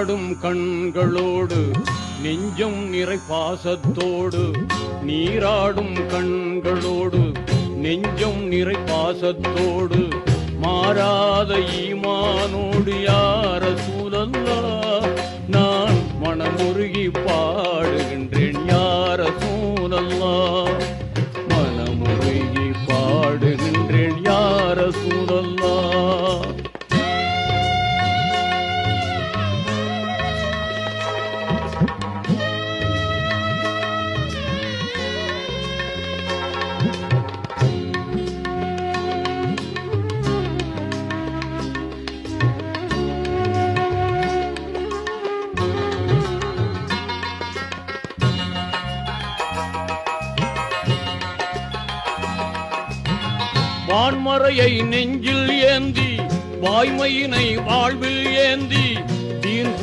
நீராடும் கண்களோடு நெஞ்சம் நிறை பாசத்தோடு, நீராடும் கண்களோடு நெஞ்சம் நிறை பாசத்தோடு, மாறாத ஈமானோடு யா ரசூலல்லாஹ் நான் மனமுருகி பாடுகின்றேன் யா ரசூலல்லாஹ், மனமுருகி பாடுகின்றேன் யா ரசூலல்லாஹ். வான்மறையை நெஞ்சில் ஏந்தி, வாய்மையினை வாழ்வில் ஏந்தி,